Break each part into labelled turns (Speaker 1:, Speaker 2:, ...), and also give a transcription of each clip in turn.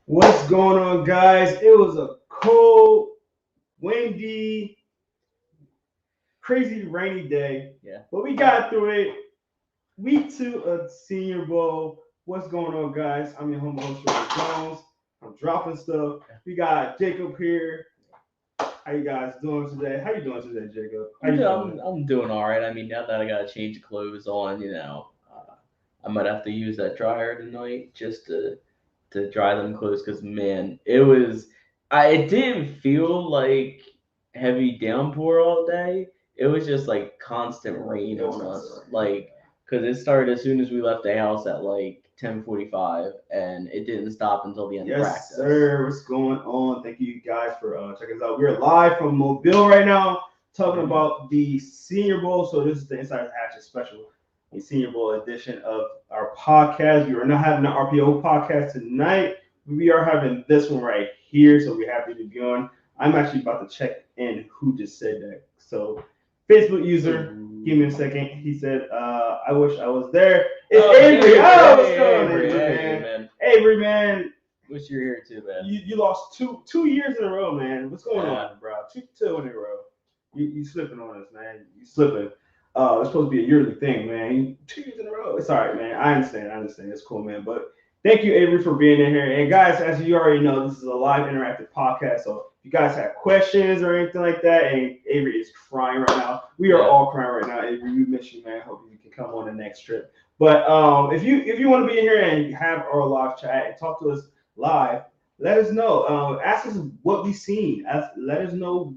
Speaker 1: What's going on, guys? It was a cold, windy, crazy rainy day, but we got through it. Week 2 of Senior Bowl. What's going on, guys? I'm your humble host, Robert Jones. I'm dropping stuff. We got Jacob here. How you guys doing today? How you doing today, Jacob?
Speaker 2: I'm doing all right. I mean, now that I got to change clothes on, I might have to use that dryer tonight just to dry them clothes. Cause man, it didn't feel like heavy downpour all day. It was just like constant rain on us, cause it started as soon as we left the house at like 10:45, and it didn't stop until the end of practice.
Speaker 1: Yes, sir. What's going on? Thank you guys for checking us out. We're live from Mobile right now, talking about the Senior Bowl. So this is the Inside Hatches special, the Senior Bowl edition of our podcast. We are not having an RPO podcast tonight. We are having this one right here. So we're happy to be on. I'm actually about to check in who just said that. So Facebook user, give me a second. He said, I wish I was there. It's Avery. What's going on, Avery, man? Avery, man.
Speaker 2: Wish you were here too, man.
Speaker 1: You lost two years in a row, man. What's going on, bro? Two in a row. You slipping on us, man. You slipping. It's supposed to be a yearly thing, man. 2 years in a row. It's all right, man. I understand. It's cool, man. But thank you, Avery, for being in here. And guys, as you already know, this is a live interactive podcast. So if you guys have questions or anything like that, and Avery is crying right now. We are all crying right now, Avery. We miss you, man. Hope you can come on the next trip. But if you want to be in here and have our live chat and talk to us live, let us know. Ask us what we've seen. Let us know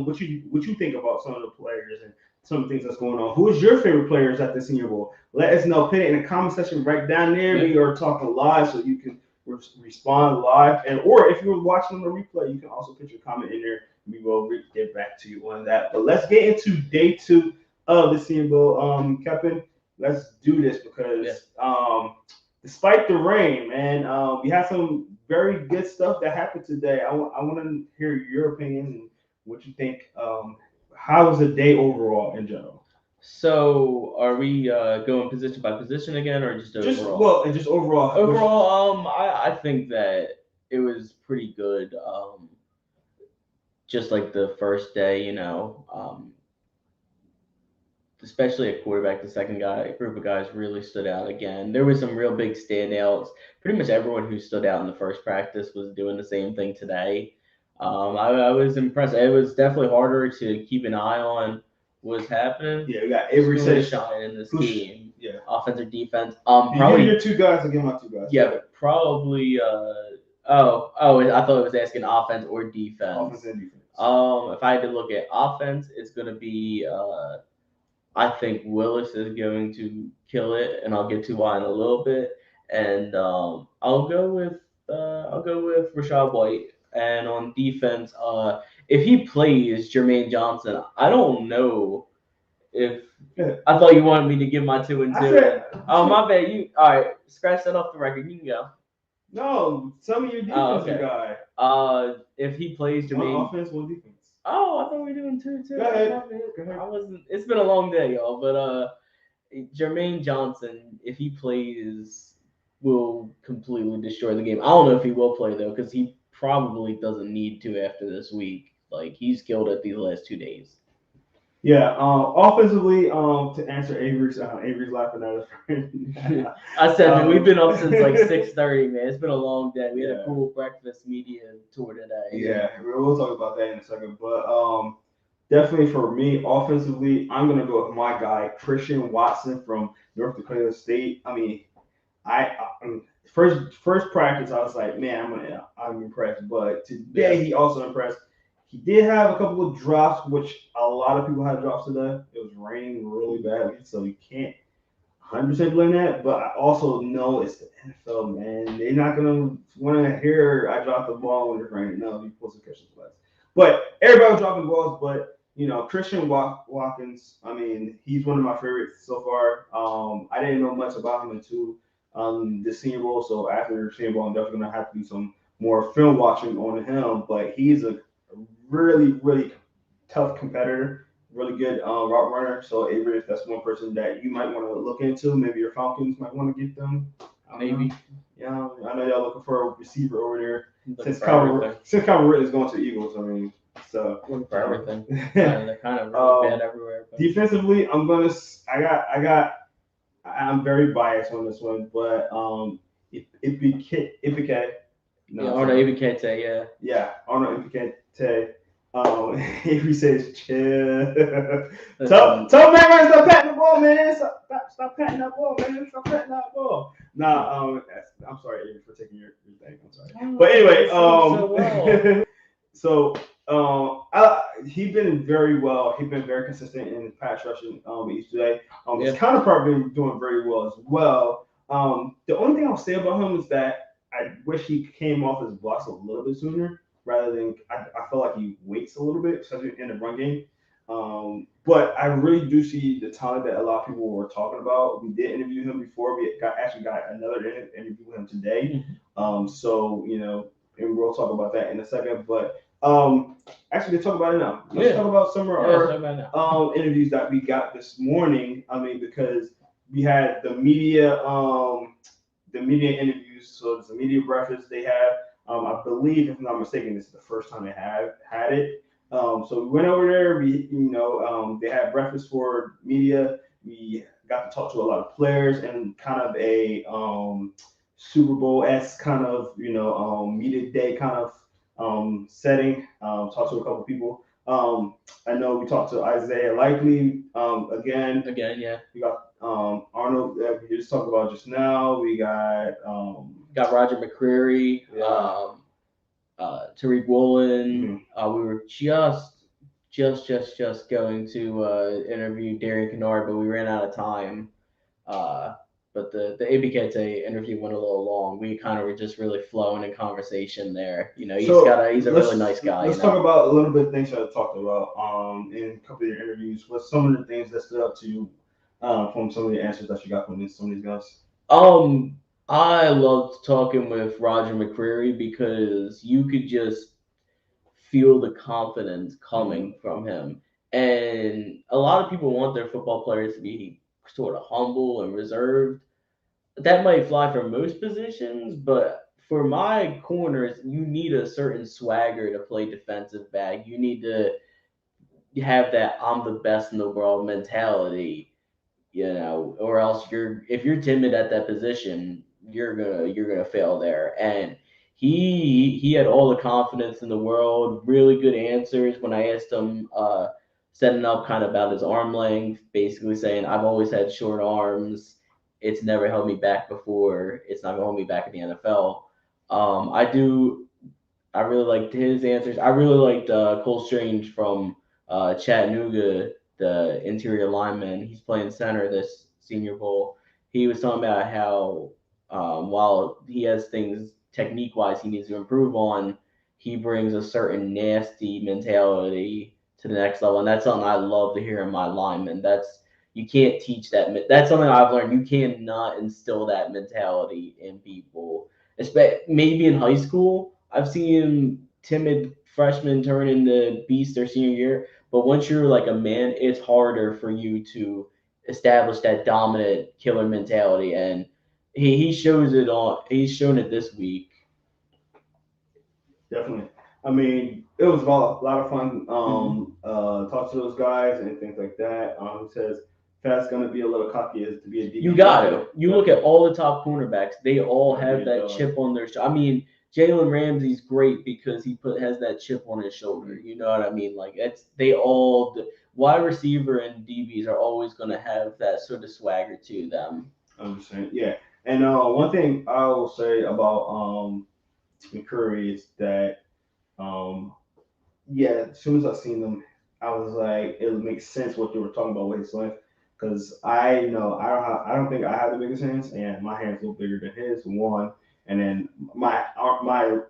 Speaker 1: what you think about some of the players and some things that's going on. Who is your favorite players at the Senior Bowl? Let us know. Put it in the comment section right down there. We are talking live, so you can respond live. or if you're watching on the replay, you can also put your comment in there. We will get back to you on that. But let's get into day 2 of the Senior Bowl. Captain, let's do this because despite the rain, man, we had some very good stuff that happened today. I want to hear your opinions and what you think. How was the day overall in general?
Speaker 2: So, are we going position by position again, or just overall?
Speaker 1: Just overall.
Speaker 2: Overall, I think that it was pretty good. Just like the first day, especially at quarterback, the second group of guys really stood out again. There was some real big standouts. Pretty much everyone who stood out in the first practice was doing the same thing today. I was impressed. It was definitely harder to keep an eye on what's happening.
Speaker 1: Yeah, we got Avery
Speaker 2: shine in this game.
Speaker 1: Yeah,
Speaker 2: offense or defense.
Speaker 1: Probably your 2 guys. Again, my 2 guys.
Speaker 2: Yeah, but probably. I thought it was asking offense or defense.
Speaker 1: Offense and defense.
Speaker 2: If I had to look at offense, it's gonna be. I think Willis is going to kill it, and I'll get to why in a little bit. And I'll go with Rashad White. And on defense, if he plays Jermaine Johnson, I don't know if I thought you wanted me to give my 2 and 2. My bad. You all right? Scratch that off the record. You can go.
Speaker 1: No, some of your defensive guy.
Speaker 2: If he plays Jermaine,
Speaker 1: one offense, one defense.
Speaker 2: Oh, I thought we were doing 2 too.
Speaker 1: Go ahead.
Speaker 2: I wasn't. It's been a long day, y'all. But Jermaine Johnson, if he plays, will completely destroy the game. I don't know if he will play though, because he probably doesn't need to after this week. Like he's killed it these last 2 days.
Speaker 1: Yeah. Offensively, to answer Avery's laughing at us.
Speaker 2: I said we've been up since like 6:30, man. It's been a long day. We had a cool breakfast media tour today.
Speaker 1: Yeah, we'll talk about that in a second. But definitely for me, offensively, I'm gonna go with my guy Christian Watson from North Dakota State. I mean, first practice, I was like, man, I'm impressed. But today, he also impressed. He did have a couple of drops, which a lot of people had drops today. It was raining really badly, so you can't 100% blame that, but I also know it's the NFL, man. They're not gonna want to hear I dropped the ball when it's raining. No, you're supposed to catch the flags. But everybody was dropping balls. But Christian Watkins. I mean, he's one of my favorites so far. I didn't know much about him until the Senior Bowl. So after the Senior Bowl, I'm definitely gonna have to do some more film watching on him. But he's a really, really tough competitor, really good route runner. So Avery, if that's one person that you might want to look into, maybe your Falcons might want to get them. I don't know.
Speaker 2: Maybe
Speaker 1: Yeah, I know y'all looking for a receiver over there.
Speaker 2: looking for everything.
Speaker 1: Since Calvin Ridley's going to the Eagles, I mean, so
Speaker 2: Looking for everything. They're kind of really bad everywhere. But
Speaker 1: defensively, I'm very biased on this one, but Ipike,
Speaker 2: yeah,
Speaker 1: no,
Speaker 2: or the
Speaker 1: sorry.
Speaker 2: ABK, yeah.
Speaker 1: Yeah, Arnold Ipike. He says, chill. Tell man, stop patting the ball, man. Stop patting that ball, man. Stop patting that ball. Nah, I'm sorry, Avery, for taking your thing. I'm sorry. But anyway, so he's been very well. He's been very consistent in pass rushing each day. His counterpart been doing very well as well. The only thing I'll say about him is that I wish he came off his blocks a little bit sooner rather than I feel like he waits a little bit, especially in the run game. But I really do see the talent that a lot of people were talking about. We did interview him before. We actually got another interview with him today. So and we'll talk about that in a second. But actually, let's talk about it now. Let's talk about some of our interviews that we got this morning. I mean, because we had the media interviews. So it's a media breakfast they have. I believe, if I'm not mistaken, this is the first time they have had it. So we went over there. They had breakfast for media. We got to talk to a lot of players and kind of a Super Bowl esque kind of media day kind of setting. Talked to a couple people. I know we talked to Isaiah Likely again.
Speaker 2: Again, yeah.
Speaker 1: We got Arnold that we just talked about just now. We got
Speaker 2: Roger McCreary, Tariq Woolen. We were just going to interview Darian Kennard, but we ran out of time. But the ABKT interview went a little long. We kind of were just really flowing in conversation there. He's a really nice guy.
Speaker 1: Let's talk about a little bit of things that I talked about in a couple of your interviews. What's some of the things that stood out to you from some of the answers that you got from some of these guys?
Speaker 2: I loved talking with Roger McCreary because you could just feel the confidence coming from him. And a lot of people want their football players to be sort of humble and reserved. That might fly for most positions, but for my corners, you need a certain swagger to play defensive back. You need to have that I'm the best in the world mentality, or else if you're timid at that position, you're gonna fail there. And he had all the confidence in the world, really good answers when I asked him, setting up kind of about his arm length, basically saying I've always had short arms. It's never held me back before. It's not gonna hold me back in the NFL. I do. I really liked his answers. I really liked Cole Strange from Chattanooga, the interior lineman. He's playing center this Senior Bowl. He was talking about how while he has things technique wise he needs to improve on, he brings a certain nasty mentality to the next level, and that's something I love to hear in my linemen. You can't teach that. That's something I've learned. You cannot instill that mentality in people. Maybe in high school, I've seen timid freshmen turn into beasts their senior year. But once you're like a man, it's harder for you to establish that dominant killer mentality. And he shows it on. He's shown it this week.
Speaker 1: Definitely. I mean, it was a lot of fun. Talk to those guys and things like that. He says Fast's gonna be a little cocky as to be a DB.
Speaker 2: You got to. You look at all the top cornerbacks; they all have that chip on their shoulder. I mean, Jalen Ramsey's great because he has that chip on his shoulder. You know what I mean? Like they all wide receiver and DBs are always going to have that sort of swagger to them.
Speaker 1: I'm just saying, yeah. And one thing I will say about McCurry is that yeah, as soon as I seen them, I was like, it makes sense what you were talking about with his length. because I know I don't think I have the biggest hands, and my hands look bigger than his. One, and then my arm length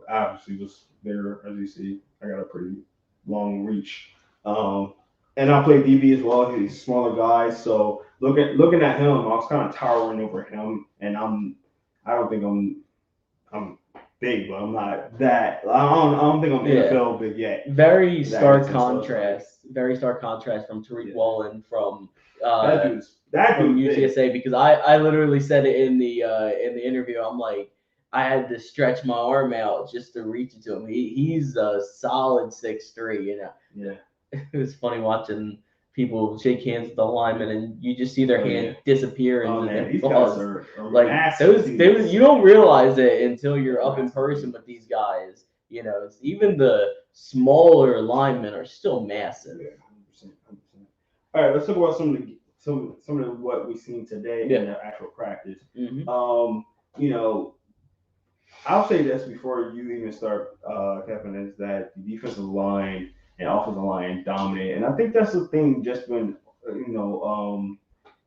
Speaker 1: obviously was bigger, as you see. I got a pretty long reach. Um, and I play DB as well. He's a smaller guy, so looking at him, I was kind of towering over him, and I don't think I'm big, but I'm not that. I don't think I'm NFL big yet.
Speaker 2: Very stark contrast. Very stark contrast from Tariq Woolen from
Speaker 1: that
Speaker 2: from
Speaker 1: dude's
Speaker 2: UTSA
Speaker 1: big.
Speaker 2: because I literally said it in the interview. I'm like, I had to stretch my arm out just to reach it to him. He's a solid 6'3", you know.
Speaker 1: Yeah.
Speaker 2: It was funny watching people shake hands with the linemen and you just see their hand disappear
Speaker 1: Oh
Speaker 2: into
Speaker 1: man,
Speaker 2: the
Speaker 1: these
Speaker 2: balls.
Speaker 1: guys are
Speaker 2: Like
Speaker 1: massive.
Speaker 2: those you don't realize it until you're up in person with these guys. You know, even the smaller linemen are still massive.
Speaker 1: Yeah, 100%. All right, let's talk about some of what we've seen today in the actual practice.
Speaker 2: Mm-hmm.
Speaker 1: You know, I'll say this before you even start, Kevin, is that the defensive line and offensive line dominate, and I think that's the thing. Just when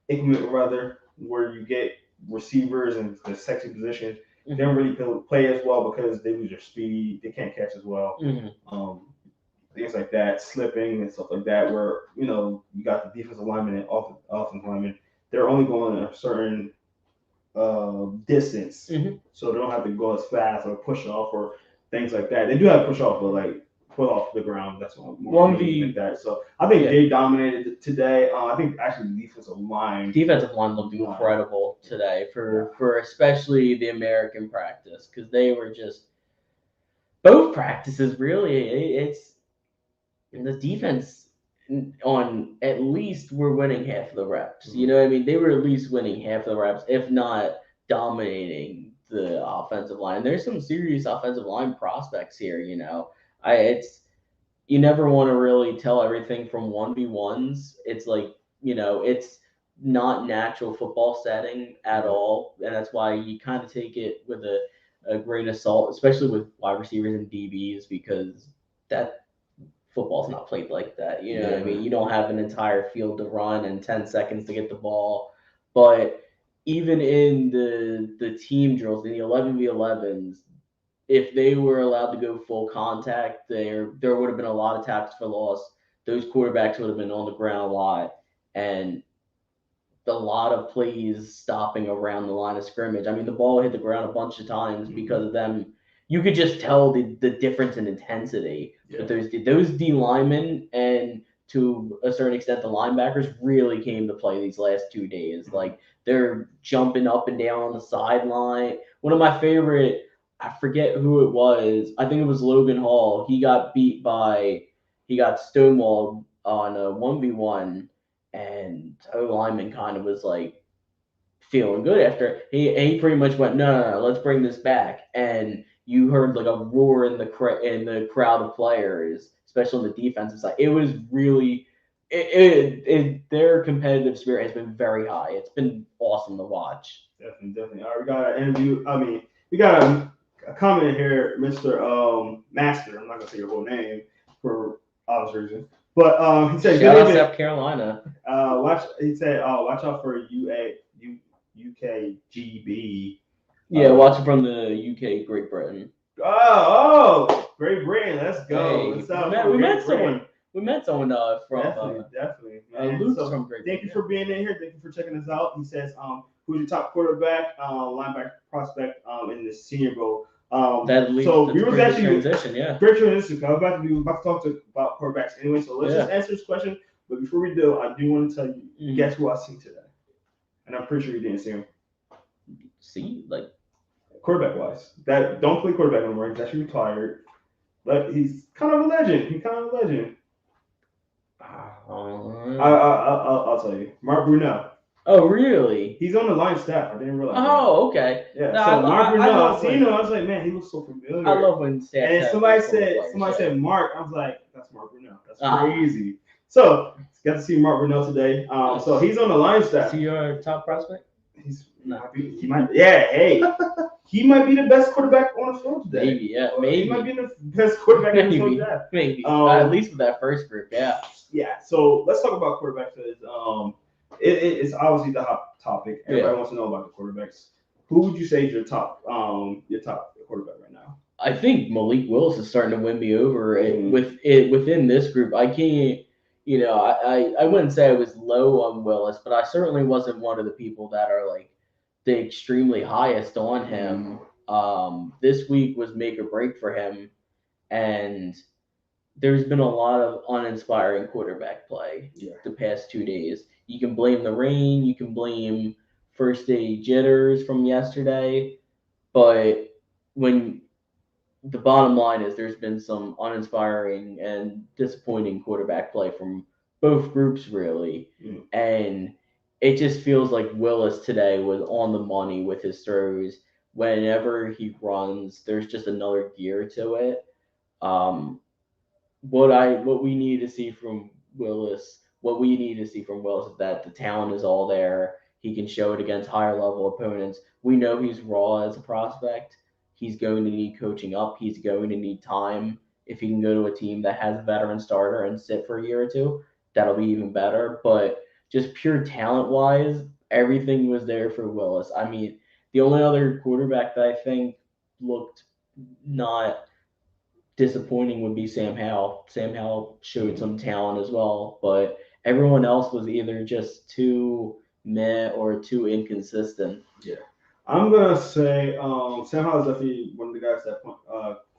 Speaker 1: inclement weather, where you get receivers in the sexy positions, they don't really play as well because they lose their speed. They can't catch as well. Things like that, slipping and stuff like that, where you got the defensive lineman and offensive lineman. They're only going a certain distance, so they don't have to go as fast or push off or things like that. They do have to push off, but like pull off the ground. That's more
Speaker 2: 1v
Speaker 1: like that. So I think they dominated today. I think actually the defensive line
Speaker 2: looked incredible today for especially the American practice because they were just both practices really. It's the defense on at least were winning half of the reps. You know what I mean? They were at least winning half of the reps, if not dominating the offensive line. There's some serious offensive line prospects here. You know, you never want to really tell everything from 1v1s. It's like, it's not natural football setting at all. And that's why you kind of take it with a grain of salt, especially with wide receivers and DBs, because that football's not played like that. You know what I mean? You don't have an entire field to run and 10 seconds to get the ball. But even in the team drills, in the 11v11s, if they were allowed to go full contact, there would have been a lot of tackles for loss. Those quarterbacks would have been on the ground a lot, and a lot of plays stopping around the line of scrimmage. I mean, the ball hit the ground a bunch of times because of them. You could just tell the difference in intensity. But those D linemen and to a certain extent the linebackers really came to play these last 2 days. Like they're jumping up and down on the sideline. One of my favorite, I forget who it was. I think it was Logan Hall. He got stonewalled on a 1v1, and O lineman kind of was like feeling good after he pretty much went, no, let's bring this back. And you heard like a roar in the crowd of players, especially on the defensive side. It was really their competitive spirit has been very high. It's been awesome to watch.
Speaker 1: Definitely. All right, we got an interview. I mean, we got a comment here, Mr. Master. I'm not gonna say your whole name for obvious reasons, but he said,
Speaker 2: "Shout out South Carolina."
Speaker 1: He said, watch out for UKGB.
Speaker 2: Yeah, watching from the UK, Great Britain.
Speaker 1: Oh, Great Britain. Let's go.
Speaker 2: Hey, we met someone from
Speaker 1: definitely.
Speaker 2: Luke's from Great Britain.
Speaker 1: Thank you for being in here. Thank you for checking us out. He says, who's your top quarterback, linebacker prospect in the Senior Bowl?
Speaker 2: That leads to the transition, yeah.
Speaker 1: Great transition. I'm about to talk about quarterbacks anyway, so let's just answer this question. But before we do, I do want to tell you, guess who I seen today? And I'm pretty sure you didn't see him.
Speaker 2: See, like
Speaker 1: quarterback wise, that don't play quarterback anymore. He's actually retired, but he's kind of a legend. I'll tell you, Mark Brunell.
Speaker 2: Oh, really?
Speaker 1: He's on the line staff. I didn't realize.
Speaker 2: Oh, okay.
Speaker 1: Yeah. No, so Mark Brunell. I seen him. I was like, man, he looks so familiar.
Speaker 2: I love when staff.
Speaker 1: And somebody said Mark. I was like, that's Mark Brunell. That's crazy. So got to see Mark Brunell today. So he's on the line staff.
Speaker 2: Is he your top prospect?
Speaker 1: He might. Yeah. Hey. He might be the best quarterback on the field today.
Speaker 2: Maybe, yeah. Maybe.
Speaker 1: He might be the best quarterback on the field today.
Speaker 2: Maybe. At least with that first group, yeah.
Speaker 1: yeah. So let's talk about quarterbacks. It's obviously the hot topic. Everybody wants to know about the quarterbacks. Who would you say is your top quarterback right now?
Speaker 2: I think Malik Willis is starting to win me over within this group. I can't, I wouldn't say I was low on Willis, but I certainly wasn't one of the people that are like the extremely highest on him. This week was make or break for him, and there's been a lot of uninspiring quarterback play the past 2 days. You can blame the rain, you can blame first day jitters from yesterday, but when the bottom line is there's been some uninspiring and disappointing quarterback play from both groups really. And it just feels like Willis today was on the money with his throws. Whenever he runs, there's just another gear to it. What we need to see from Willis is that the talent is all there. He can show it against higher level opponents. We know he's raw as a prospect. He's going to need coaching up. He's going to need time. If he can go to a team that has a veteran starter and sit for a year or two, that'll be even better. But just pure talent wise, everything was there for Willis. I mean, the only other quarterback that I think looked not disappointing would be Sam Howell. Sam Howell showed some talent as well, but everyone else was either just too meh or too inconsistent.
Speaker 1: Yeah. I'm gonna say Sam Howell is definitely one of the guys that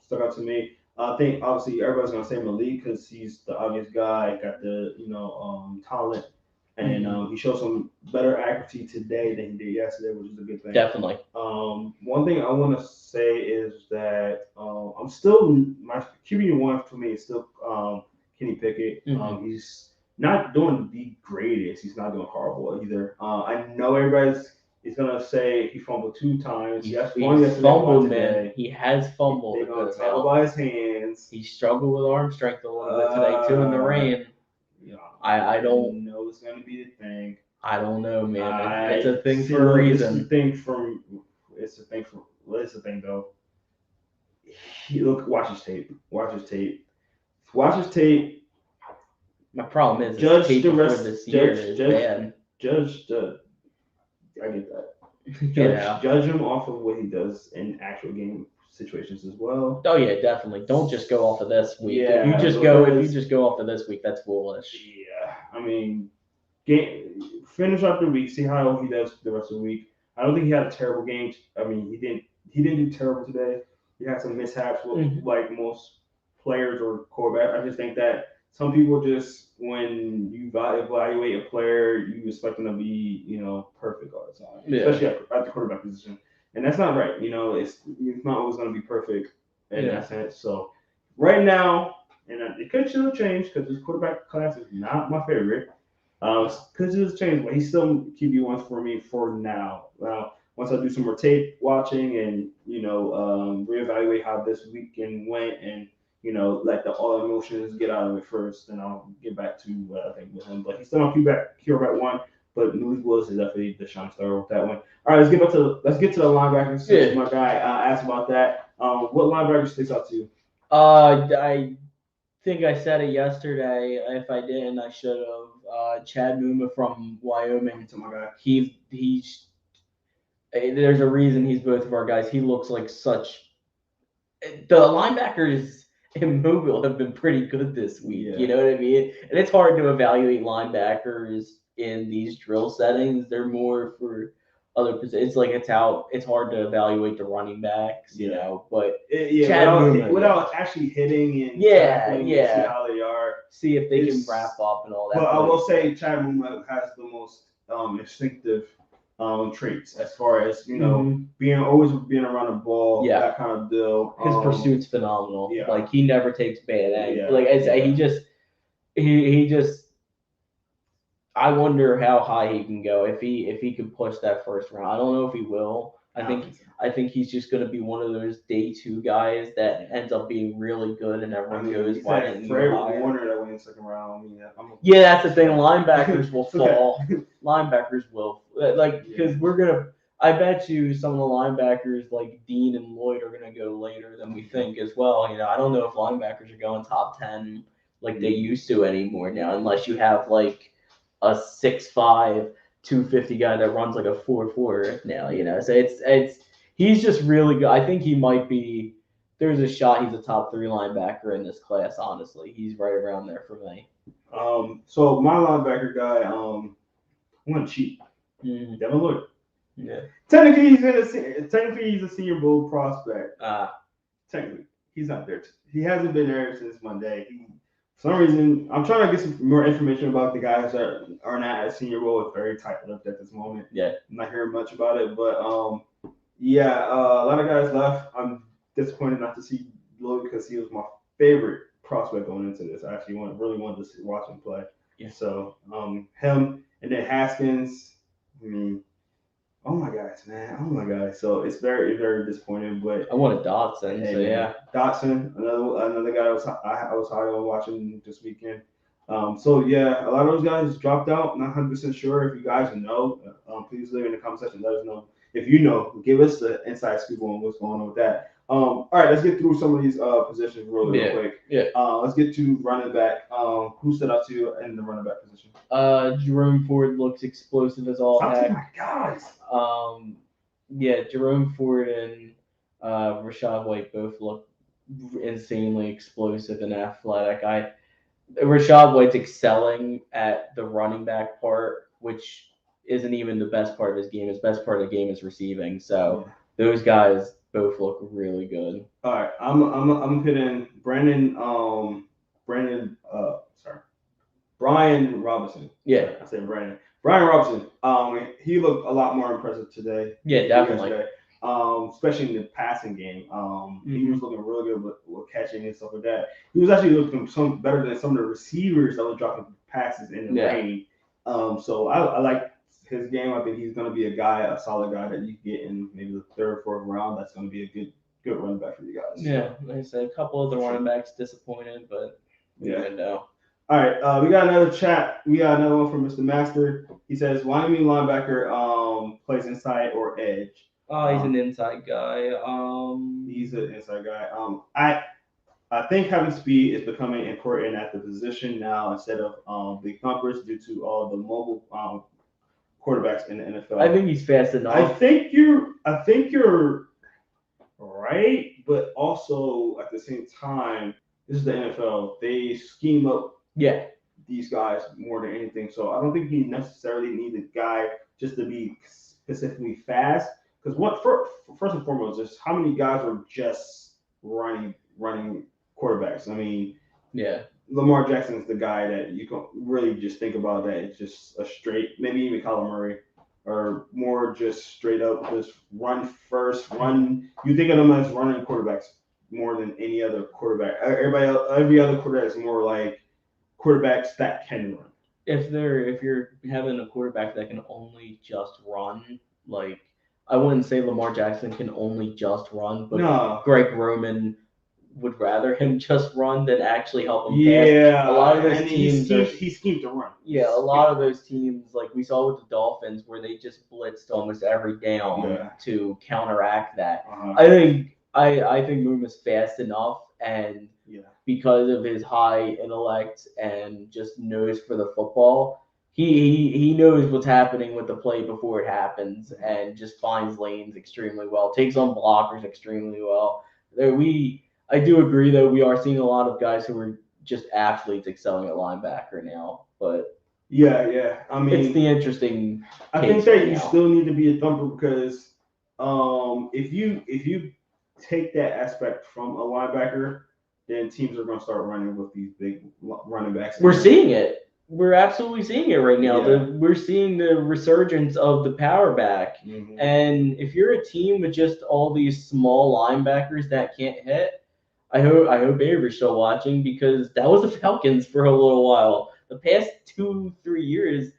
Speaker 1: stuck out to me. I think obviously everybody's gonna say Malik because he's the obvious guy, got the talent, and he showed some better accuracy today than he did yesterday, which is a good thing.
Speaker 2: Definitely.
Speaker 1: One thing I want to say is that I'm still my QB1 for me is still Kenny Pickett. He's not doing the greatest. He's not doing horrible either. I know everybody's gonna say he fumbled 2 times.
Speaker 2: He's fumbled, man. He has fumbled.
Speaker 1: They're gonna tell by his hands.
Speaker 2: He struggled with arm strength a little bit today too in the rain. I don't
Speaker 1: know it's gonna be the thing.
Speaker 2: I don't know, man. It's a thing for a reason.
Speaker 1: It's the thing though. Watch his tape. Watch his tape.
Speaker 2: My problem is
Speaker 1: judge the rest
Speaker 2: of this year is bad.
Speaker 1: I get that. Judge him off of what he does in actual game situations as well.
Speaker 2: Oh yeah, definitely. Don't just go off of this week.
Speaker 1: Yeah,
Speaker 2: if you just go off of this week, that's foolish.
Speaker 1: Yeah, I mean, finish up the week, see how he does the rest of the week. I don't think he had a terrible game. I mean, he didn't do terrible today. He had some mishaps with like most players or quarterback. I just think that some people just when you evaluate a player, you expect them to be perfect all the time, especially at the quarterback position, and that's not right. It's not always going to be perfect in that sense. So right now, and it could still change because this quarterback class is not my favorite. Could still change, but he's still QB1 for me for now. Once I do some more tape watching and reevaluate how this weekend went and let all emotions get out of it first, then I'll get back to what I think with him. But he's still on QB one, but Malik Willis is definitely the shine star with that one. All right, let's get to the linebackers. Yeah. My guy asked about that. What linebacker sticks out to you?
Speaker 2: I think I said it yesterday. If I didn't, I should have. Chad Muma from Wyoming.
Speaker 1: To my guy.
Speaker 2: He's. There's a reason he's both of our guys. He looks like such. The linebackers in Mobile have been pretty good this week. Yeah. You know what I mean? And it's hard to evaluate linebackers in these drill settings. They're more for other positions. It's like it's hard to evaluate the running backs, But
Speaker 1: without actually hitting and see how they are,
Speaker 2: see if they can wrap up and all that.
Speaker 1: Well, I will say Chad Muma has the most instinctive traits as far as always being around the ball, that kind of deal.
Speaker 2: His pursuit's phenomenal.
Speaker 1: Yeah.
Speaker 2: Like he never takes bad angles. He just. I wonder how high he can go if he could push that first round. I don't know if he will. I think he's just going to be one of those day 2 guys that ends up being really good, and everyone goes, "Why didn't you
Speaker 1: Fred Warner that went in the second round?"
Speaker 2: That's the thing. Linebackers will fall. Linebackers will because we're gonna. I bet you some of the linebackers like Dean and Lloyd are gonna go later than we think as well. I don't know if linebackers are going top 10 like they used to anymore now, unless you have like a 6'5", 250 guy that runs like a 4.4 now. So it's he's just really good. I think he might be. There's a shot he's a top 3 linebacker in this class. Honestly, he's right around there for me.
Speaker 1: So my linebacker guy, I'm gonna cheat. Devin Lloyd.
Speaker 2: Yeah.
Speaker 1: Technically, he's a Senior Bowl prospect. Technically, he's not there. He hasn't been there since Monday. For some reason, I'm trying to get some more information about the guys that are not at Senior Bowl. It's very tight-lipped at this moment.
Speaker 2: Yeah.
Speaker 1: I'm not hearing much about it, but yeah, a lot of guys left. I'm disappointed not to see Lloyd because he was my favorite prospect going into this. I actually really wanted to watch him play.
Speaker 2: Yeah.
Speaker 1: So him and then Haskins. I mean, oh my gosh, man. Oh my gosh. So it's very, very disappointing. But
Speaker 2: I wanted Dotson. So yeah,
Speaker 1: Dotson, another guy I was high on watching this weekend. So yeah, a lot of those guys dropped out. Not 100% sure. If you guys know, please leave in the comment section. Let us know if you know. Give us the inside scoop on what's going on with that. All right, let's get through some of these positions real quick.
Speaker 2: Yeah.
Speaker 1: Let's get to running back. Who stood out to you in the running back position?
Speaker 2: Jerome Ford looks explosive as all heck.
Speaker 1: My guys.
Speaker 2: Yeah, Jerome Ford and Rashad White both look insanely explosive and athletic. Rashad White's excelling at the running back part, which isn't even the best part of his game. His best part of the game is receiving. So those guys both look really good.
Speaker 1: All right, I'm putting Brian Robinson.
Speaker 2: Yeah,
Speaker 1: I said Brandon. Brian Robinson. He looked a lot more impressive today.
Speaker 2: Yeah, definitely.
Speaker 1: Especially in the passing game. He was looking really good with catching and stuff like that. He was actually looking better than some of the receivers that were dropping passes in the rain. So I like his game. I think he's going to be a solid guy that you get in maybe the 3rd or 4th round. That's going to be a good running back for you guys.
Speaker 2: Yeah, like I said, a couple of the running backs disappointed, but know.
Speaker 1: All right, we got another chat. We got another one from Mr. Master. He says, Wyoming linebacker plays inside or edge.
Speaker 2: Oh, he's an inside guy.
Speaker 1: He's an inside guy. I think having speed is becoming important at the position now instead of big thumpers due to all the mobile quarterbacks in the NFL.
Speaker 2: I think he's fast enough.
Speaker 1: I think you're right, but also at the same time, this is the NFL. They scheme up these guys more than anything. So I don't think you necessarily need a guy just to be specifically fast. Because first and foremost, is how many guys are just running quarterbacks? I mean, Lamar Jackson is the guy that you can really just think about that it's just a straight, maybe even Kyler Murray, or more just straight up just run first, run. You think of them as running quarterbacks more than any other quarterback. Every other quarterback is more like quarterbacks that can run.
Speaker 2: If you're having a quarterback that can only just run, like I wouldn't say Lamar Jackson can only just run, but Greg Roman would rather him just run than actually help him pass. A lot of those teams
Speaker 1: he schemed to run.
Speaker 2: Yeah, a lot of those teams, like we saw with the Dolphins, where they just blitzed almost every down to counteract that. I think Moon is fast enough, and because of his high intellect and just nose for the football, he knows what's happening with the play before it happens, and just finds lanes extremely well. Takes on blockers extremely well. I do agree that we are seeing a lot of guys who are just athletes excelling at linebacker now, but
Speaker 1: I mean,
Speaker 2: it's the interesting.
Speaker 1: I think that you still need to be a thumper because if you take that aspect from a linebacker, then teams are going to start running with these big running backs.
Speaker 2: We're seeing it. We're absolutely seeing it right now. We're seeing the resurgence of the power back. And if you're a team with just all these small linebackers that can't hit, I hope Avery's still watching, because that was the Falcons for a little while. The past 2-3 years,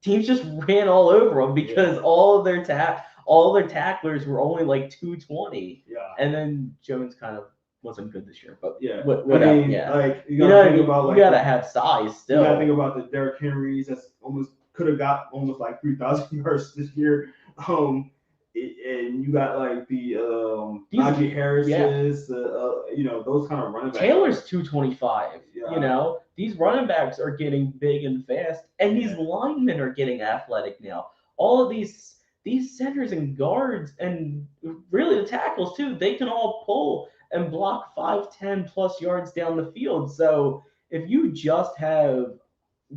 Speaker 2: teams just ran all over them because all their tacklers were only like 220. And then Jones kind of wasn't good this year, but whatever.
Speaker 1: I mean, like you gotta
Speaker 2: have size still.
Speaker 1: You gotta think about the Derrick Henrys that's could have got almost like 3,000 yards this year. And you got like the Najee Harris's, those kind of running backs.
Speaker 2: Taylor's 225. You know, these running backs are getting big and fast, and these
Speaker 1: Yeah.
Speaker 2: linemen are getting athletic now. All of these centers and guards and really the tackles too, they can all pull and block 5, 10 plus yards down the field. So if you just have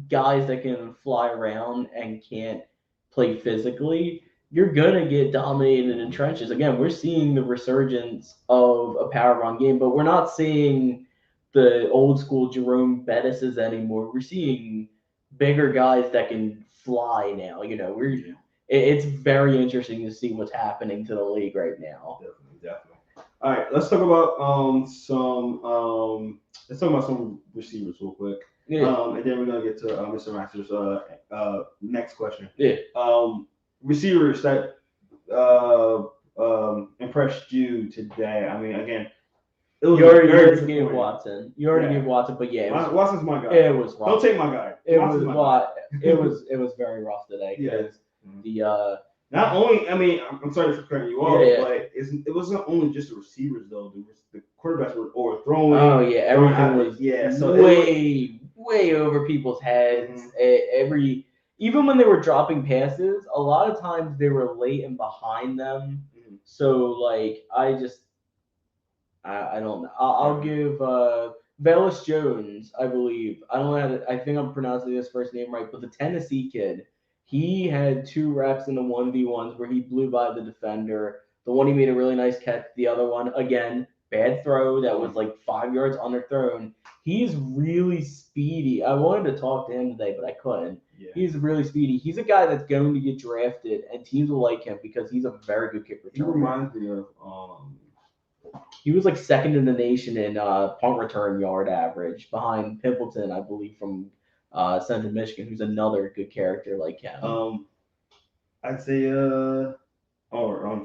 Speaker 2: guys that can fly around and can't play physically, you're gonna get dominated in trenches. Again, we're seeing the resurgence of a power run game, but we're not seeing the old school Jerome Bettis's anymore. We're seeing bigger guys that can fly now. You know, it's very interesting to see what's happening to the league right now.
Speaker 1: Definitely. All right, let's talk about let's talk about some receivers real quick.
Speaker 2: Yeah.
Speaker 1: And then we're gonna get to Mr. Masters' next question.
Speaker 2: Yeah.
Speaker 1: Receivers that impressed you today. I mean, again, it was
Speaker 2: You already
Speaker 1: very
Speaker 2: gave
Speaker 1: disappointing.
Speaker 2: Watson. You already
Speaker 1: Yeah.
Speaker 2: gave Watson, but yeah,
Speaker 1: Watson's my guy.
Speaker 2: it was rough.
Speaker 1: Don't take my guy.
Speaker 2: It
Speaker 1: Watson's
Speaker 2: was
Speaker 1: my guy.
Speaker 2: it was very rough today because the
Speaker 1: Not only, I mean, I'm sorry for cutting you off,
Speaker 2: Yeah.
Speaker 1: but it wasn't only just the receivers though. The quarterbacks were overthrowing.
Speaker 2: oh yeah, everything was
Speaker 1: so
Speaker 2: way over people's heads. Every even when they were dropping passes, a lot of times they were late and behind them. So like I don't know. I'll give Velus Jones, I believe. I don't know how to, I think I'm pronouncing his first name right, but the Tennessee kid, he had 2 reps in the 1v1s where he blew by the defender. The one he made a really nice catch. The other one, again, bad throw that was like 5 yards underthrown. He's really speedy. I wanted to talk to him today, but I couldn't.
Speaker 1: Yeah.
Speaker 2: He's really speedy. He's a guy that's going to get drafted, and teams will like him because he's a very good kick returner.
Speaker 1: He reminds me of
Speaker 2: he was like second in the nation in punt return yard average behind Pimpleton, I believe, from Central Michigan, who's another good character like him.
Speaker 1: I'd say I'm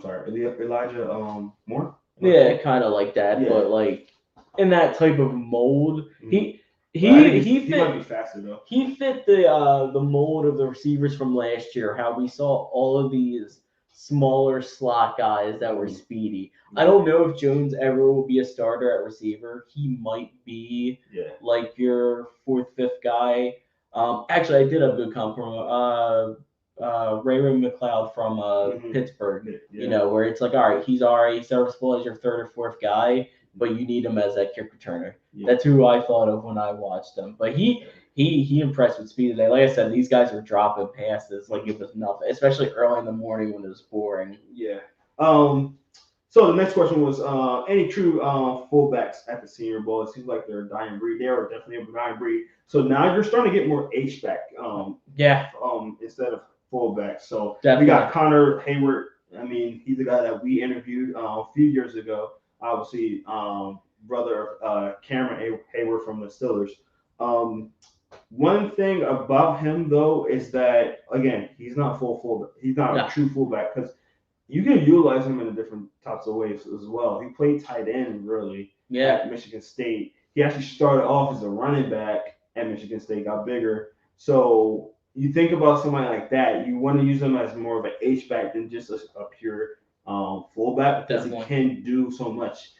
Speaker 1: sorry, Elijah Moore.
Speaker 2: Yeah, kind of like that, but like in that type of mold, he
Speaker 1: might be faster though.
Speaker 2: He fit the mold of the receivers from last year. How we saw all of these smaller slot guys that were speedy. I don't know if Jones ever will be a starter at receiver. He might be like your 4th, 5th guy. Actually, I did have a good compliment. Raymond McLeod from Pittsburgh. You know, where it's like, all right, he's already serviceable as your 3rd or 4th guy, but you need him as that kick returner. That's who I thought of when I watched him. But he impressed with speed today. Like I said, these guys were dropping passes like it was nothing, especially early in the morning when it was boring.
Speaker 1: Yeah. So the next question was any true fullbacks at the Senior Bowl? It seems like they're a dying breed. They are definitely a dying breed. So now you're starting to get more H-back. Instead of fullbacks. So we got Connor Hayward. I mean, he's the guy that we interviewed a few years ago. Obviously, brother of Cameron Hayward from the Steelers. One thing about him though is that again, he's not fullback. He's not a true fullback because you can utilize him in a different types of ways as well. He played tight end really at Michigan State. He actually started off as a running back at Michigan State, got bigger. So you think about somebody like that, you want to use him as more of an H-back than just a pure fullback because he can do so much.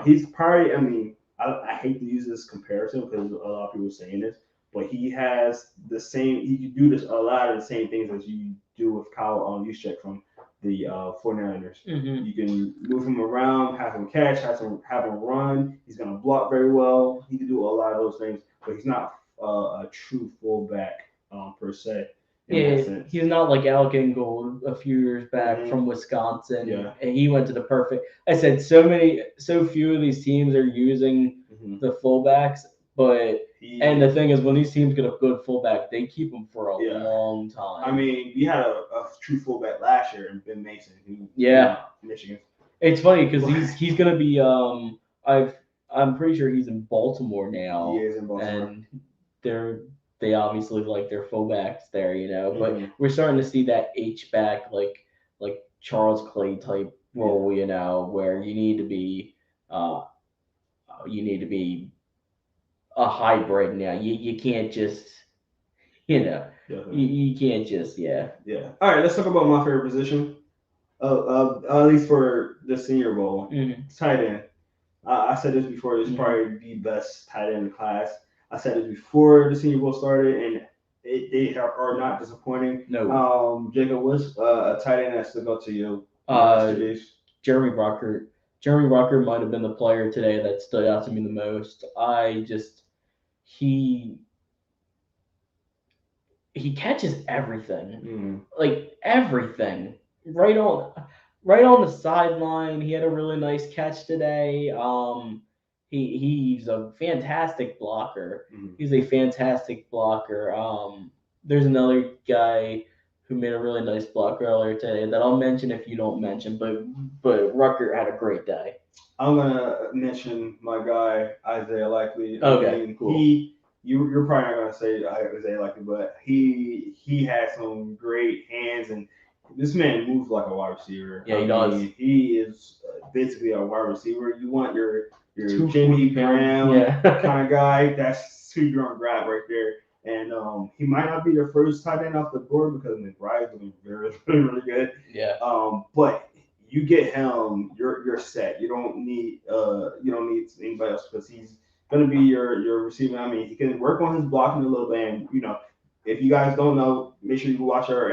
Speaker 1: He's probably, I mean, I hate to use this comparison because a lot of people are saying this, but he has the same, he can do this a lot of the same things as you do with Kyle Juszczyk from the 49ers. You can move him around, have him catch, have him run. He's going to block very well. He can do a lot of those things, but he's not a true fullback per se.
Speaker 2: He's not like Alec Ingold a few years back from Wisconsin, and he went to the perfect. I said so few of these teams are using the fullbacks, but and the thing is, when these teams get a good fullback, they keep them for a long time.
Speaker 1: I mean, we had a true fullback last year in Ben Mason, Michigan.
Speaker 2: It's funny because he's gonna be I'm pretty sure he's in Baltimore now.
Speaker 1: He is in Baltimore,
Speaker 2: and they obviously like their fullbacks there, you know. But we're starting to see that H-back like Charles Clay type role, you know, where you need to be a hybrid now. You can't just, you know, you can't just
Speaker 1: All right, let's talk about my favorite position, at least for the Senior Bowl, tight end. I said this before. This is probably the best tight end in the class. I said it before the Senior Bowl started, and they are not disappointing.
Speaker 2: No.
Speaker 1: Jacob, what's a tight end that stood out to you?
Speaker 2: Jeremy Ruckert. Jeremy Ruckert might have been the player today that stood out to me the most. He catches everything, like everything, right on the sideline. He had a really nice catch today. He's a fantastic blocker. He's a fantastic blocker. There's another guy who made a really nice block earlier today that I'll mention if you don't mention, but Rucker had a great day.
Speaker 1: I'm gonna mention my guy Isaiah Likely.
Speaker 2: Okay, cool.
Speaker 1: You're probably not gonna say Isaiah Likely, but he has some great hands, and this man moves like a wide receiver.
Speaker 2: Yeah, he does.
Speaker 1: He is basically a wide receiver. You want your Jimmy Graham kind of guy. That's who you're gonna grab right there. And he might not be the first tight end off the board because McBride's looking really, really good.
Speaker 2: Yeah.
Speaker 1: But you get him, you're set. You don't need anybody else because he's gonna be your receiver. I mean, he can work on his blocking a little bit, and if you guys don't know, make sure you watch our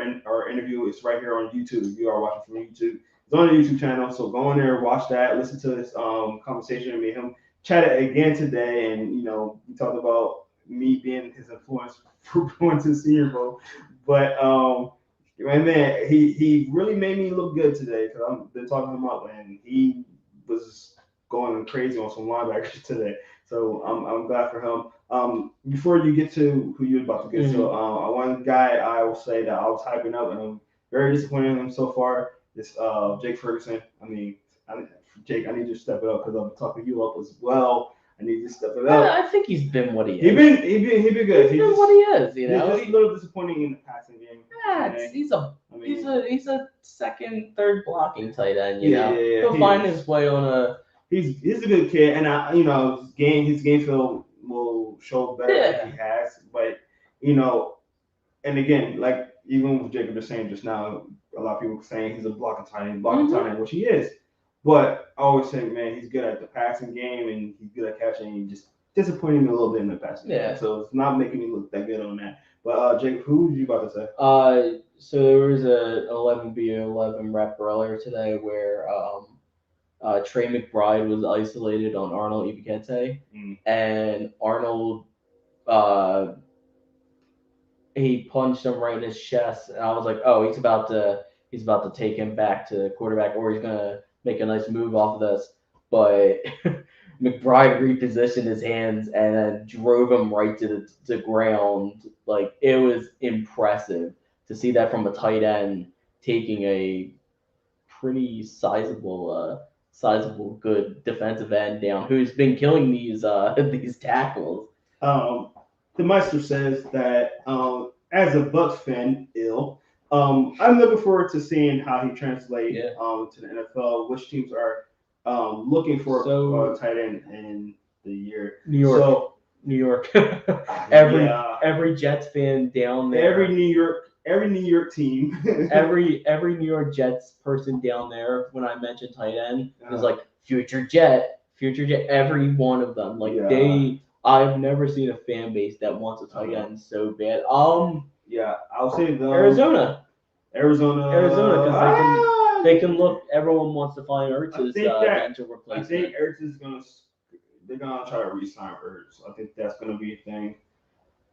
Speaker 1: interview. It's right here on YouTube. If you are watching from YouTube, it's on the YouTube channel. So go in there, watch that, listen to this conversation and me and him chat it again today. And we talked about me being his influence for going to the Senior Bowl, but man, he really made me look good today because I've been talking him up, and he was going crazy on some linebackers today. So I'm glad for him. Before you get to who you're about to get to, one guy I will say that I was hyping up, and I'm very disappointed in him so far. Is Jake Ferguson. Jake, I need you to step it up because I'm talking you up as well. I need you to step it up.
Speaker 2: I think he's been what he is.
Speaker 1: He been good.
Speaker 2: He's been what he is.
Speaker 1: He's just a little disappointing in the passing game.
Speaker 2: Yeah, he's a second, third blocking tight end.
Speaker 1: Yeah,
Speaker 2: he'll find his way on a.
Speaker 1: He's a good kid, and his game feel will show better if he has. But and again, like even with Jacob just saying just now, a lot of people saying he's a blocking tight end, which he is. But I always say, man, he's good at the passing game and he's good at catching. And just disappointing me a little bit in the passing game. So it's not making me look that good on that. But Jacob, who was you about to say?
Speaker 2: So there was a 11v11 rep earlier today where Trey McBride was isolated on Arnold Ibikete, and Arnold he punched him right in his chest, and I was like, oh, he's about to take him back to quarterback, or he's gonna make a nice move off of this. But McBride repositioned his hands and then drove him right to the ground. Like, it was impressive to see that from a tight end taking a pretty sizable good defensive end down who's been killing these tackles.
Speaker 1: The Meister says that as a Bucs fan, I'm looking forward to seeing how he translates to the NFL. Which teams are looking for a tight end in the year?
Speaker 2: New York. Every Jets fan down there.
Speaker 1: Every New York team.
Speaker 2: every New York Jets person down there. When I mentioned tight end, is like future Jet. Every one of them. I've never seen a fan base that wants a tight end so bad.
Speaker 1: I'll say
Speaker 2: Arizona,
Speaker 1: because
Speaker 2: they can look. Everyone wants to find Ertz's potential replacement.
Speaker 1: I think Ertz is they're gonna try to re-sign Ertz. I think that's gonna be a thing.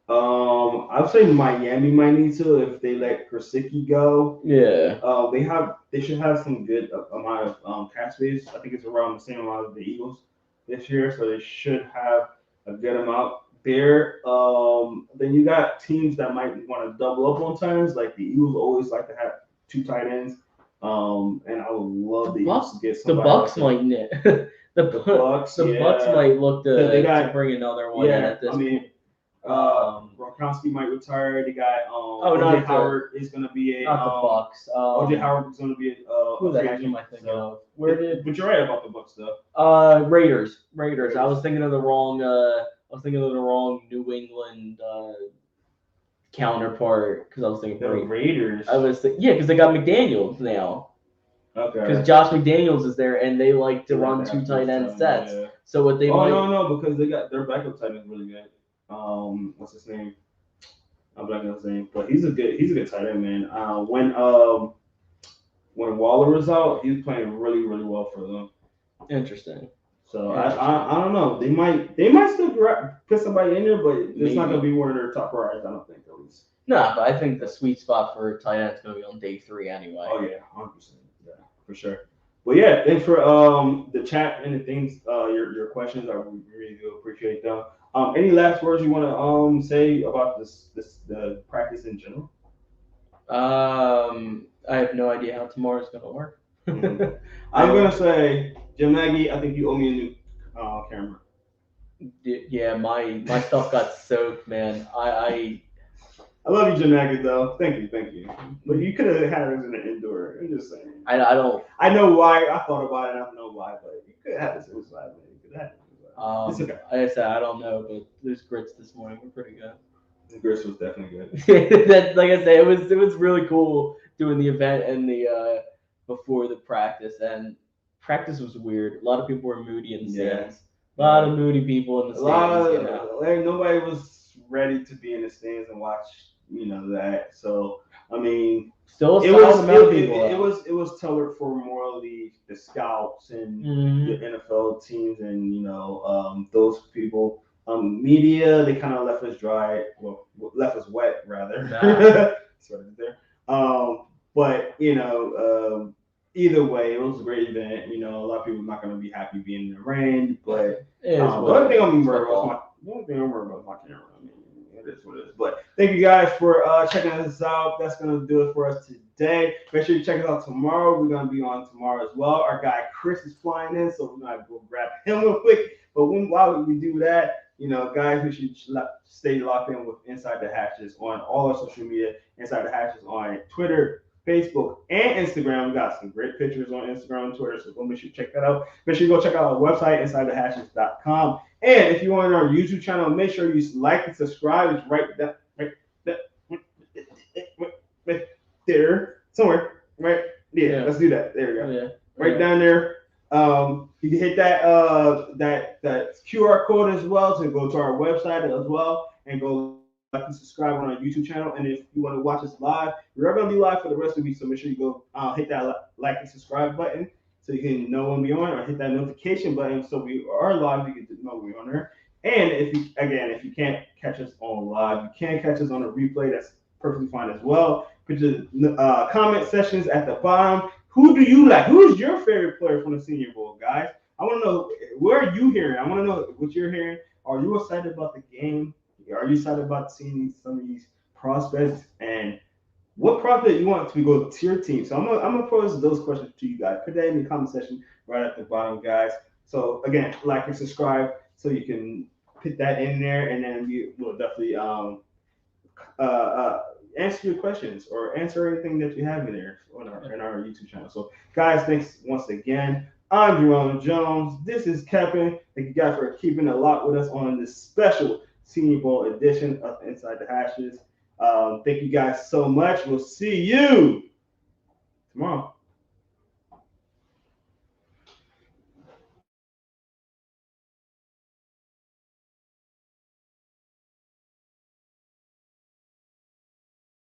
Speaker 1: I'd say Miami might need to if they let Krasicki go.
Speaker 2: Yeah.
Speaker 1: They should have some good amount of cap space. I think it's around the same amount as the Eagles this year, so they should have a good amount there. Then you got teams that might want to double up on tight ends. Like the Eagles always like to have two tight ends. And I would love the Eagles to get somebody.
Speaker 2: The Bucs might. The Bucs might look to bring another one in at this point.
Speaker 1: Gronkowski might retire. They got OJ Howard is going to be
Speaker 2: not the Bucs.
Speaker 1: OJ Howard is going to be a
Speaker 2: who the heck am I thinking of?
Speaker 1: But you're right about the Bucs though.
Speaker 2: Raiders. I was thinking of the wrong. New England counterpart because I was thinking
Speaker 1: the Raiders.
Speaker 2: I was because they got McDaniels now.
Speaker 1: Okay.
Speaker 2: Because Josh McDaniels is there, and they like to run two tight end sets.
Speaker 1: Yeah.
Speaker 2: So what they
Speaker 1: no, because they got their backup tight end really good. What's his name? I'm blanking on his name, but he's a good tight end, man. When Waller was out, he was playing really really well for them.
Speaker 2: Interesting.
Speaker 1: So I don't know. They might still put somebody in there, but it's not gonna be one of their top priorities. I don't think at least.
Speaker 2: No, but I think the sweet spot for tight end is going to be on day 3 anyway.
Speaker 1: Oh yeah, 100%. Yeah, for sure. But yeah, thanks for the chat and the things, your questions. I really do appreciate them. Any last words you want to say about the practice in general?
Speaker 2: I have no idea how tomorrow's going to work.
Speaker 1: Mhm. I'm gonna say, Jim Nagy, I think you owe me a new camera.
Speaker 2: Yeah, my stuff got soaked, man.
Speaker 1: I love you, Jim Nagy, though. Thank you. But you could have had it in an indoor. I'm just saying.
Speaker 2: I don't.
Speaker 1: I know why. I thought about it. I don't know why, but you could have had this inside, man. You could have had it inside. It's okay.
Speaker 2: Like I said, I don't know, but those grits this morning were pretty good.
Speaker 1: The grits was definitely good.
Speaker 2: That, like I said, it was really cool doing the event and the before the practice, and practice was weird. A lot of people were moody in the stands. A lot of moody people in the stands.
Speaker 1: Like nobody was ready to be in the stands and watch, that. So I mean,
Speaker 2: still
Speaker 1: it was tailored for more of the scouts and the NFL teams and those people. Media, they kind of left us dry. Well, left us wet rather. Sort of there. But either way, it was a great event. A lot of people are not going to be happy being in the rain, but the only thing I'm worried about is my camera. I mean, it is what it is. But thank you guys for checking us out. That's going to do it for us today. Make sure you check us out tomorrow. We're going to be on tomorrow as well. Our guy Chris is flying in, so we're going to go grab him real quick. But while we do that, guys, we should stay locked in with Inside the Hatches on all our social media. Inside the Hatches on Twitter, Facebook, and Instagram. We got some great pictures on Instagram and Twitter, so go make sure you check that out. Make sure you go check out our website, InsideTheHatches.com. And if you're on our YouTube channel, make sure you like and subscribe. It's right there, somewhere. Right? Yeah, let's do that. There we go. Yeah. Right down there. You can hit that QR code as well to go to our website as well and go like and subscribe on our YouTube channel. And if you want to watch us live, we're going to be live for the rest of the week. So make sure you go hit that like and subscribe button so you can know when we're on, or hit that notification button so we are live. You can know we're on there. And if you can't catch us on live, you can catch us on a replay. That's perfectly fine as well. Put your comment sections at the bottom. Who do you like? Who's your favorite player from the Senior Bowl, guys? I want to know, where are you hearing? I want to know what you're hearing. Are you excited about the game? Are you excited about seeing some of these prospects? And what prospect you want to go to your team? So I'm gonna pose those questions to you guys. Put that in the comment section right at the bottom, guys. So again, like and subscribe so you can put that in there, and then we will definitely answer your questions or answer anything that you have in there in our YouTube channel. So, guys, thanks once again. I'm Jerome Jones. This is Kevin. Thank you guys for keeping a lot with us on this special Senior Bowl edition of Inside the Hashes. Thank you guys so much. We'll see you tomorrow.